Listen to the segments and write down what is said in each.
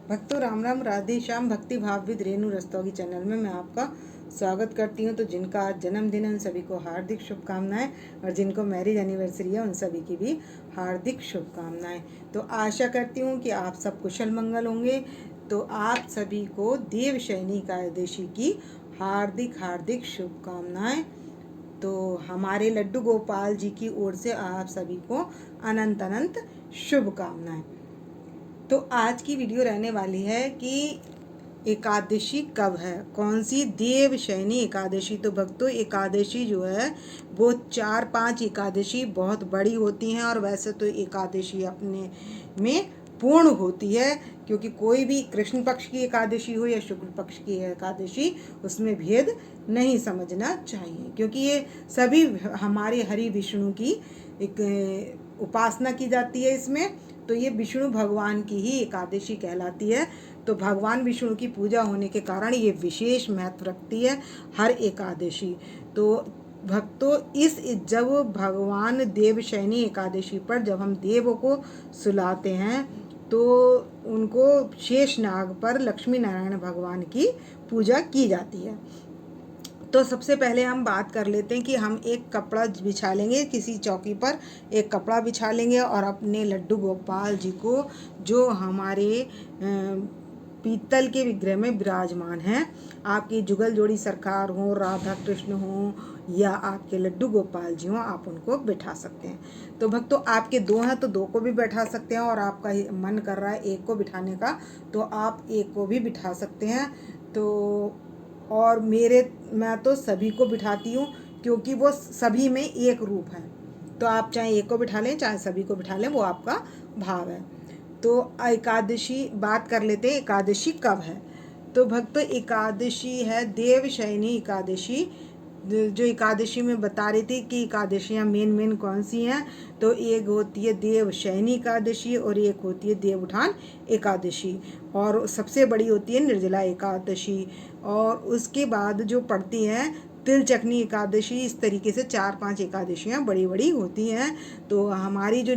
भक्तों राम राम, राधे श्याम। भक्ति भाव विद रेणु रस्तोगी चैनल में मैं आपका स्वागत करती हूं। तो जिनका आज जन्मदिन है उन सभी को हार्दिक शुभकामनाएं, और जिनको मैरिज एनिवर्सरी है उन सभी की भी हार्दिक शुभकामनाएं। तो आशा करती हूं कि आप सब कुशल मंगल होंगे। तो आप सभी को देवशयनी एकादशी की हार्दिक हार्दिक शुभकामनाएं। तो हमारे लड्डू गोपाल जी की ओर से आप सभी को अनंत अनंत शुभकामनाएं। तो आज की वीडियो रहने वाली है कि एकादशी कब है, कौन सी देवशयनी एकादशी। तो भक्तों, एकादशी जो है वो 4-5 एकादशी बहुत बड़ी होती हैं, और वैसे तो एकादशी अपने में पूर्ण होती है, क्योंकि कोई भी कृष्ण पक्ष की एकादशी हो या शुक्ल पक्ष की एकादशी, उसमें भेद नहीं समझना चाहिए, क्योंकि ये सभी हमारे हरि विष्णु की एक उपासना की जाती है इसमें। तो ये विष्णु भगवान की ही एकादशी कहलाती है। तो भगवान विष्णु की पूजा होने के कारण ये विशेष महत्व रखती है हर एकादशी। तो भक्तों, जब भगवान देवशयनी एकादशी पर जब हम देवों को सुलाते हैं तो उनको शेष नाग पर लक्ष्मी नारायण भगवान की पूजा की जाती है। तो सबसे पहले हम बात कर लेते हैं कि हम एक कपड़ा बिछा लेंगे, किसी चौकी पर एक कपड़ा बिछा लेंगे, और अपने लड्डू गोपाल जी को, जो हमारे पीतल के विग्रह में विराजमान हैं, आपकी जुगल जोड़ी सरकार हो, राधा कृष्ण हो, या आपके लड्डू गोपाल जी हो, आप उनको बिठा सकते हैं। तो भक्तों, आपके 2 हैं तो 2 को भी बैठा सकते हैं, और आपका मन कर रहा है एक को बिठाने का तो आप एक को भी बिठा सकते हैं। तो और मैं तो सभी को बिठाती हूँ, क्योंकि वो सभी में एक रूप है। तो आप चाहे एक को बिठा लें चाहे सभी को बिठा लें, वो आपका भाव है। तो एकादशी बात कर लेते हैं, एकादशी कब है। तो भक्तों, एकादशी है देवशयनी एकादशी। जो एकादशी में बता रही थी कि एकादशियाँ मेन कौन सी हैं, तो एक होती है देवशयनी एकादशी, और एक होती है देव उठान एकादशी, और सबसे बड़ी होती है निर्जला एकादशी। और उसके बाद जो पड़ती हैं तिलचक्नी एकादशी। इस तरीके से 4-5 एकादशियाँ बड़ी बड़ी होती हैं। तो हमारी जो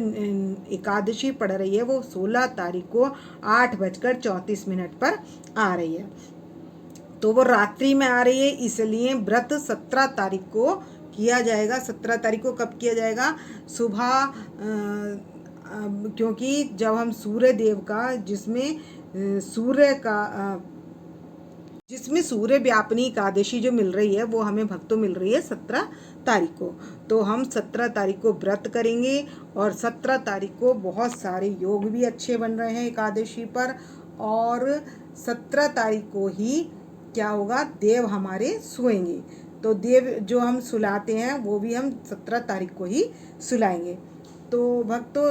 एकादशी पड़ रही है वो 16 तारीख को 8:34 पर आ रही है। तो वो रात्रि में आ रही है, इसलिए व्रत 17 तारीख को किया जाएगा। 17 तारीख को कब किया जाएगा? सुबह, क्योंकि जब हम सूर्य देव का, जिसमें सूर्य व्यापनी एकादशी जो मिल रही है वो हमें भक्तों मिल रही है 17 तारीख को। तो हम 17 तारीख को व्रत करेंगे, और 17 तारीख को बहुत सारे योग भी अच्छे बन रहे हैं एकादशी पर। और 17 तारीख को ही क्या होगा, देव हमारे सोएंगे। तो देव जो हम सुलाते हैं वो भी हम 17 तारीख को ही सुलाएंगे। तो भक्तों,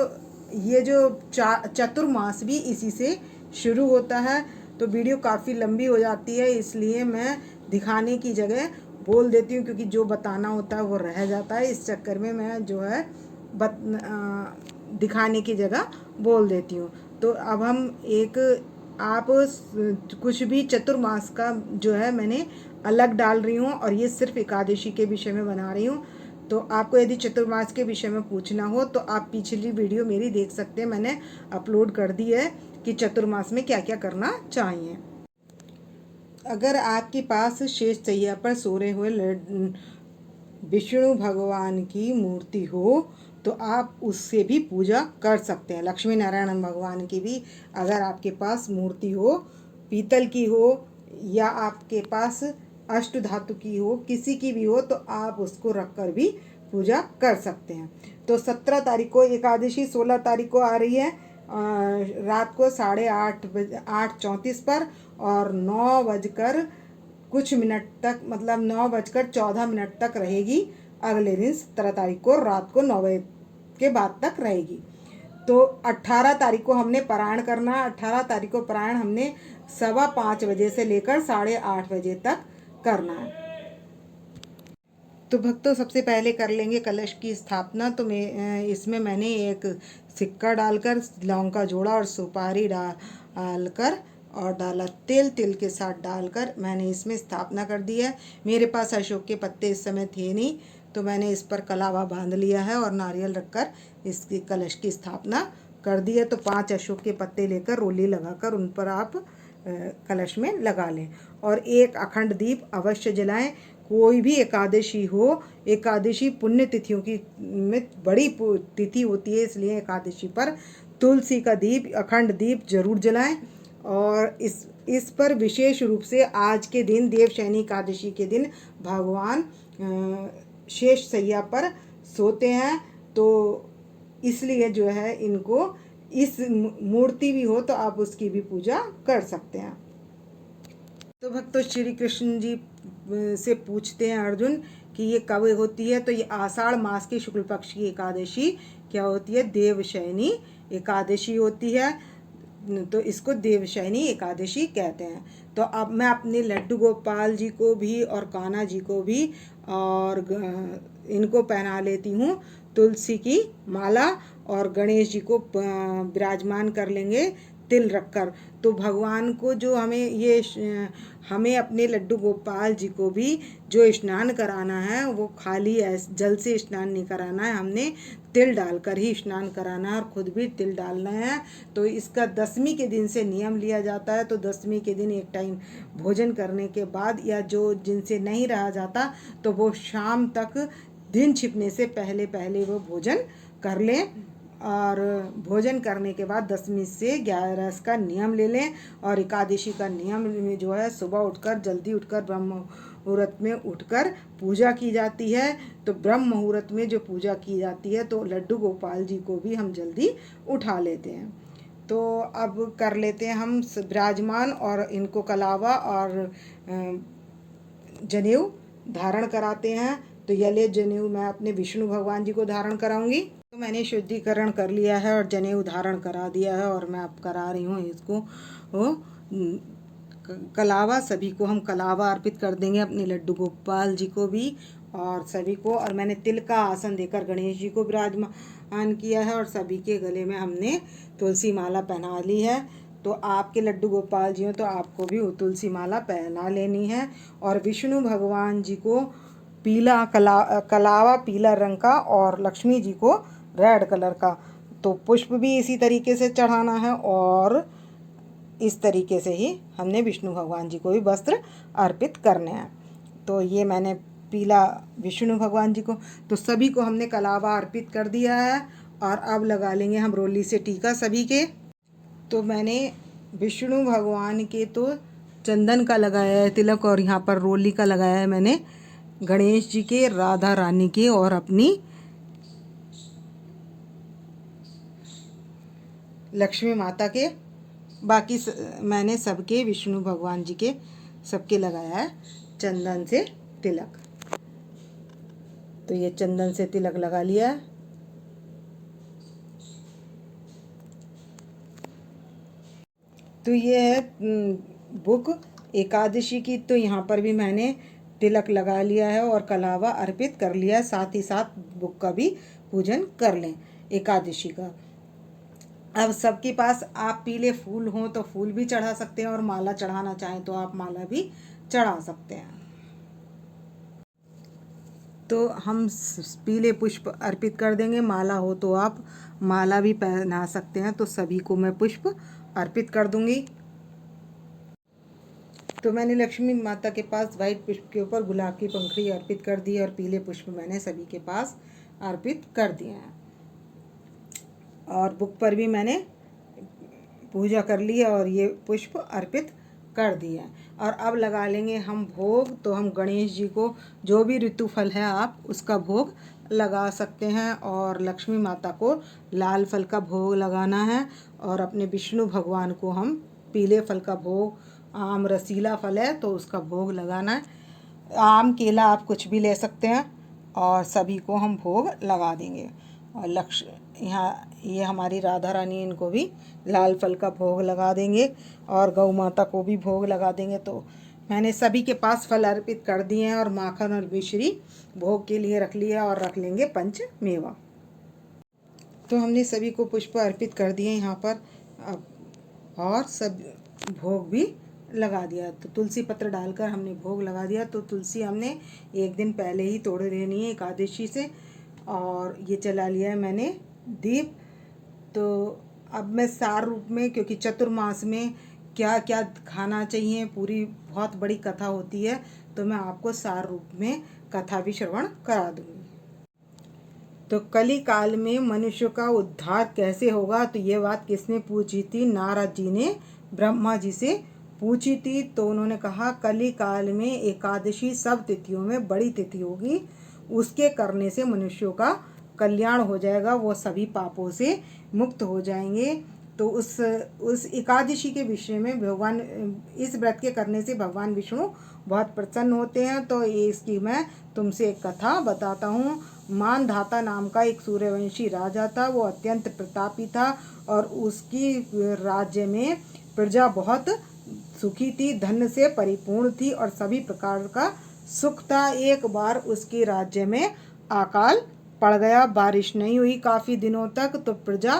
ये जो चतुर्मास भी इसी से शुरू होता है। तो वीडियो काफ़ी लंबी हो जाती है, इसलिए मैं दिखाने की जगह बोल देती हूँ, क्योंकि जो बताना होता है वो रह जाता है। इस चक्कर में मैं जो है दिखाने की जगह बोल देती हूँ। तो अब हम आप कुछ भी चतुर्मास का जो है मैंने अलग डाल रही हूँ, और ये सिर्फ एकादशी के विषय में बना रही हूँ। तो आपको यदि चतुर्मास के विषय में पूछना हो तो आप पिछली वीडियो मेरी देख सकते हैं, मैंने अपलोड कर दी है कि चतुर्मास में क्या क्या करना चाहिए। अगर आपके पास शेष चैया पर सोए हुए विष्णु भगवान की मूर्ति हो तो आप उससे भी पूजा कर सकते हैं। लक्ष्मी नारायण भगवान की भी अगर आपके पास मूर्ति हो, पीतल की हो, या आपके पास अष्ट धातु की हो, किसी की भी हो, तो आप उसको रखकर भी पूजा कर सकते हैं। तो 17 तारीख को एकादशी, 16 तारीख को आ रही है रात को 8:34 पर, और 9 बजकर कुछ मिनट तक, मतलब 9:14 तक रहेगी। अगले दिन 17 तारीख को रात को 9 बजे के बाद तक रहेगी। तो 18 तारीख को हमने पारायण करना। 18 तारीख को पारायण हमने 5:15 बजे से लेकर 8:30 बजे तक करना है। तो भक्तों, सबसे पहले कर लेंगे कलश की स्थापना। तो इसमें मैंने एक सिक्का डालकर, लौंग का जोड़ा और सुपारी डालकर और डाला तिल के साथ डालकर मैंने इसमें स्थापना कर दी है। मेरे पास अशोक के पत्ते इस समय थे नहीं, तो मैंने इस पर कलावा बांध लिया है और नारियल रखकर इसकी कलश की स्थापना कर दी है तो 5 अशोक के पत्ते लेकर रोली लगाकर उन पर आप कलश में लगा लें। और एक अखंड दीप अवश्य जलाएं। कोई भी एकादशी हो, एकादशी पुण्य तिथियों की में बड़ी तिथि होती है, इसलिए एकादशी पर तुलसी का दीप, अखंड दीप जरूर जलाएं। और इस पर विशेष रूप से आज के दिन देवशयनी एकादशी के दिन भगवान शेष शैया पर सोते हैं, तो इसलिए जो है इनको, इस मूर्ति भी हो तो आप उसकी भी पूजा कर सकते हैं। तो भक्तों श्री कृष्ण जी से पूछते हैं अर्जुन कि ये कब होती है, तो ये आषाढ़ मास की शुक्ल पक्ष की एकादशी क्या होती है, देवशयनी एकादशी होती है, तो इसको देवशयनी एकादशी कहते हैं। तो अब मैं अपने लड्डू गोपाल जी को भी और कान्हा जी को भी और इनको पहना लेती हूँ तुलसी की माला, और गणेश जी को विराजमान कर लेंगे तिल रखकर। तो भगवान को जो हमें अपने लड्डू गोपाल जी को भी जो स्नान कराना है वो खाली जल से स्नान नहीं कराना है, हमने तिल डालकर ही स्नान कराना है और खुद भी तिल डालना है। तो इसका दशमी के दिन से नियम लिया जाता है। तो दशमी के दिन एक टाइम भोजन करने के बाद, या जो जिनसे नहीं रहा जाता तो वो शाम तक दिन छिपने से पहले पहले वो भोजन कर लें। और भोजन करने के बाद दशमी से 11 का नियम ले लें। और एकादशी का नियम में जो है सुबह उठकर, जल्दी उठकर, ब्रह्म मुहूर्त में उठकर पूजा की जाती है। तो ब्रह्म मुहूर्त में जो पूजा की जाती है तो लड्डू गोपाल जी को भी हम जल्दी उठा लेते हैं। तो अब कर लेते हैं हम विराजमान, और इनको कलावा और जनेऊ धारण कराते हैं। तो ये जनेऊ मैं अपने विष्णु भगवान जी को धारण कराऊंगी। तो मैंने शुद्धिकरण कर लिया है और जनेऊ धारण करा दिया है, और मैं अब करा रही हूँ इसको कलावा। सभी को हम कलावा अर्पित कर देंगे, अपने लड्डू गोपाल जी को भी और सभी को। और मैंने तिल का आसन देकर गणेश जी को विराजमान किया है, और सभी के गले में हमने तुलसी माला पहना ली है। तो आपके लड्डू गोपाल जी हो तो आपको भी तुलसी माला पहना लेनी है। और विष्णु भगवान जी को पीला कलावा पीला रंग का, और लक्ष्मी जी को रेड कलर का। तो पुष्प भी इसी तरीके से चढ़ाना है, और इस तरीके से ही हमने विष्णु भगवान जी को भी वस्त्र अर्पित करने हैं। तो ये मैंने पीला विष्णु भगवान जी को, तो सभी को हमने कलावा अर्पित कर दिया है। और अब लगा लेंगे हम रोली से टीका सभी के। तो मैंने विष्णु भगवान के तो चंदन का लगाया है तिलक, और यहाँ पर रोली का लगाया है मैंने गणेश जी के, राधा रानी के, और अपनी लक्ष्मी माता के। बाकी मैंने सबके, विष्णु भगवान जी के सबके लगाया है चंदन से तिलक। तो ये चंदन से तिलक लगा लिया है। तो ये है बुक एकादशी की। तो यहाँ पर भी मैंने तिलक लगा लिया है और कलावा अर्पित कर लिया है। साथ ही साथ बुक का भी पूजन कर लें एकादशी का। अब सबके पास आप पीले फूल हों तो फूल भी चढ़ा सकते हैं, और माला चढ़ाना चाहें तो आप माला भी चढ़ा सकते हैं। तो हम पीले पुष्प अर्पित कर देंगे। माला हो तो आप माला भी पहना सकते हैं। तो सभी को मैं पुष्प अर्पित कर दूंगी। तो मैंने लक्ष्मी माता के पास वाइट पुष्प के ऊपर गुलाब की पंखड़ी अर्पित कर दी, और पीले पुष्प मैंने सभी के पास अर्पित कर दिए हैं। और बुक पर भी मैंने पूजा कर ली है और ये पुष्प अर्पित कर दिए हैं। और अब लगा लेंगे हम भोग। तो हम गणेश जी को जो भी ऋतु फल है आप उसका भोग लगा सकते हैं, और लक्ष्मी माता को लाल फल का भोग लगाना है, और अपने विष्णु भगवान को हम पीले फल का भोग, आम रसीला फल है तो उसका भोग लगाना है। आम केला आप कुछ भी ले सकते हैं, और सभी को हम भोग लगा देंगे। और यहाँ ये हमारी राधा रानी, इनको भी लाल फल का भोग लगा देंगे, और गौ माता को भी भोग लगा देंगे। तो मैंने सभी के पास फल अर्पित कर दिए हैं, और माखन और मिश्री भोग के लिए रख लिया, और रख लेंगे पंच मेवा। तो हमने सभी को पुष्प अर्पित कर दिए यहाँ पर, और सब भोग भी लगा दिया। तो तुलसी पत्र डालकर हमने भोग लगा दिया। तो तुलसी हमने एक दिन पहले ही तोड़ लेनी है एकादशी से। और ये चला लिया है मैंने दीप। तो अब मैं सार रूप में, क्योंकि चतुर्मास में क्या क्या खाना चाहिए, पूरी बहुत बड़ी कथा होती है, तो मैं आपको सार रूप में कथा भी श्रवण करा दूंगी। तो कली काल में मनुष्य का उद्धार कैसे होगा, तो ये बात किसने पूछी थी? नारद जी ने ब्रह्मा जी से पूछी थी। तो उन्होंने कहा कली काल में एकादशी सब तिथियों में बड़ी तिथि होगी, उसके करने से मनुष्यों का कल्याण हो जाएगा, वो सभी पापों से मुक्त हो जाएंगे। तो उस एकादशी के विषय में भगवान, इस व्रत के करने से भगवान विष्णु बहुत प्रसन्न होते हैं। तो इसकी मैं तुमसे एक कथा बताता हूँ। मानधाता नाम का एक सूर्यवंशी राजा था, वो अत्यंत प्रतापी था और उसकी राज्य में प्रजा बहुत सुखी थी, धन से परिपूर्ण थी और सभी प्रकार का सुख था। एक बार उसके राज्य में अकाल पड़ गया, बारिश नहीं हुई काफ़ी दिनों तक, तो प्रजा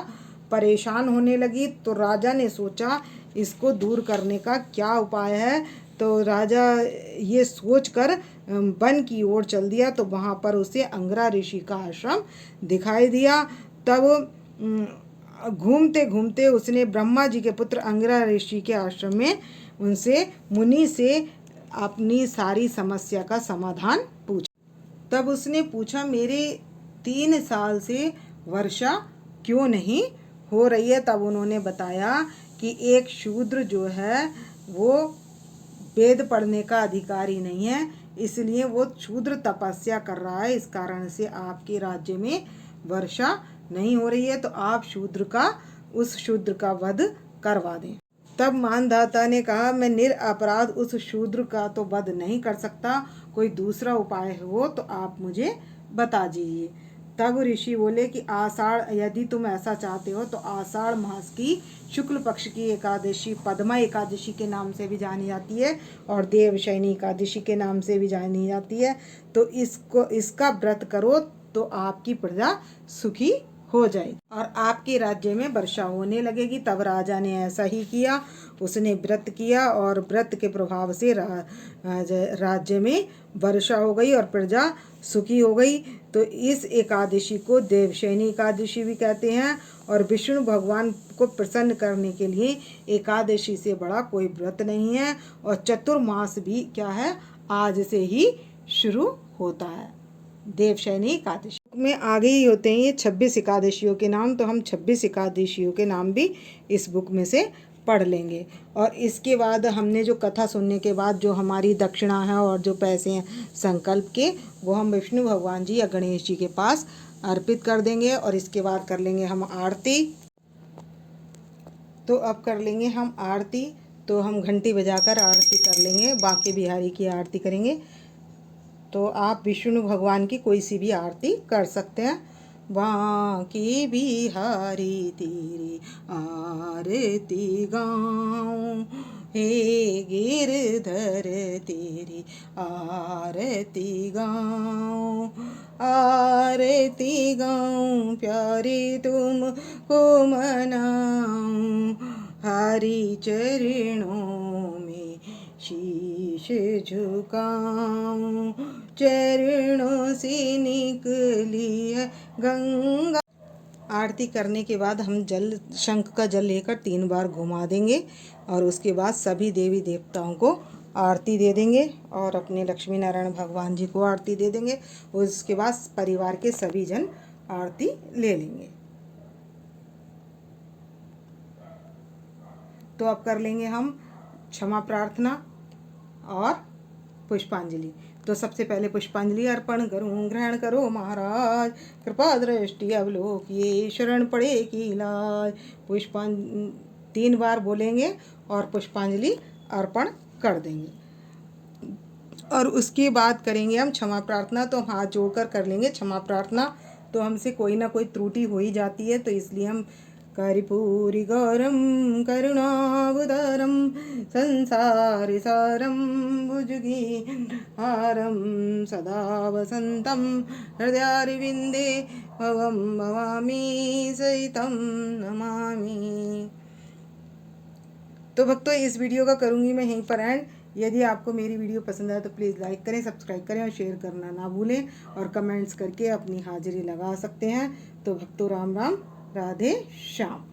परेशान होने लगी। तो राजा ने सोचा इसको दूर करने का क्या उपाय है। तो राजा ये सोचकर वन की ओर चल दिया। तो वहाँ पर उसे अंगरा ऋषि का आश्रम दिखाई दिया। तब घूमते घूमते उसने ब्रह्मा जी के पुत्र अंगरा ऋषि के आश्रम में उनसे, मुनि से अपनी सारी समस्या का समाधान पूछा। तब उसने पूछा मेरे 3 साल से वर्षा क्यों नहीं हो रही है। तब उन्होंने बताया कि एक शूद्र जो है वो वेद पढ़ने का अधिकारी नहीं है, इसलिए वो शूद्र तपस्या कर रहा है, इस कारण से आपके राज्य में वर्षा नहीं हो रही है। तो आप उस शूद्र का वध करवा दें। तब मानधाता ने कहा मैं निरपराध उस शूद्र का तो वध नहीं कर सकता, कोई दूसरा उपाय हो तो आप मुझे बता दीजिए। तब ऋषि बोले कि आषाढ़, यदि तुम ऐसा चाहते हो तो आषाढ़ मास की शुक्ल पक्ष की एकादशी पद्मा एकादशी के नाम से भी जानी जाती है और देवशयनी एकादशी के नाम से भी जानी जाती है। तो इसका व्रत करो तो आपकी प्रजा सुखी हो जाएगी और आपके राज्य में वर्षा होने लगेगी। तब राजा ने ऐसा ही किया, उसने व्रत किया और व्रत के प्रभाव से राज्य में वर्षा हो गई और प्रजा सुखी हो गई। तो इस एकादशी को देवशयनी एकादशी भी कहते हैं और विष्णु भगवान को प्रसन्न करने के लिए एकादशी से बड़ा कोई व्रत नहीं है। और चतुर्मास भी क्या है, आज से ही शुरू होता है। देवशयनी एकादशी में आगे ही होते हैं ये 26 एकादशियों के नाम, तो हम 26 एकादशियों के नाम भी इस बुक में से पढ़ लेंगे। और इसके बाद हमने जो कथा सुनने के बाद जो हमारी दक्षिणा है और जो पैसे हैं संकल्प के, वो हम विष्णु भगवान जी या गणेश जी के पास अर्पित कर देंगे। और इसके बाद कर लेंगे हम आरती। तो अब कर लेंगे हम आरती, तो हम घंटी बजाकर आरती कर लेंगे, बांके बिहारी की आरती करेंगे। तो आप विष्णु भगवान की कोई सी भी आरती कर सकते हैं। बांके बिहारी तेरी आरती गाऊं, हे गिरधर तेरी आरती गाऊं, आरती गाऊं प्यारे तुमको मनाऊं, हरि चरणों में शीश झुकाऊं, चरणों से निकली है गंगा। आरती करने के बाद हम शंख का जल लेकर 3 बार घुमा देंगे और उसके बाद सभी देवी देवताओं को आरती दे देंगे और अपने लक्ष्मी नारायण भगवान जी को आरती दे देंगे। उसके बाद परिवार के सभी जन आरती ले लेंगे। तो अब कर लेंगे हम क्षमा प्रार्थना और पुष्पांजलि। तो सबसे पहले पुष्पांजलि अर्पण करूं, ग्रहण करो महाराज, कृपा दृष्टि अवलोकिए, शरण पड़े की लाज। 3 बार बोलेंगे और पुष्पांजलि अर्पण कर देंगे। और उसके बाद करेंगे हम क्षमा प्रार्थना। तो हम हाथ जोड़कर कर लेंगे क्षमा प्रार्थना। तो हमसे कोई ना कोई त्रुटि हो ही जाती है, तो इसलिए हम कर्पूरी गौरम करुणावतारम संसार सारम भुजगीहारम सदा वसंतम हृदयारविंदे भवम भवामी सहितम नमामि। तो भक्तों, इस वीडियो का करूँगी मैं यहीं पर एंड। यदि आपको मेरी वीडियो पसंद आए तो प्लीज़ लाइक करें, सब्सक्राइब करें और शेयर करना ना भूलें और कमेंट्स करके अपनी हाजिरी लगा सकते हैं। तो भक्तों, राम राम, राधे श्याम।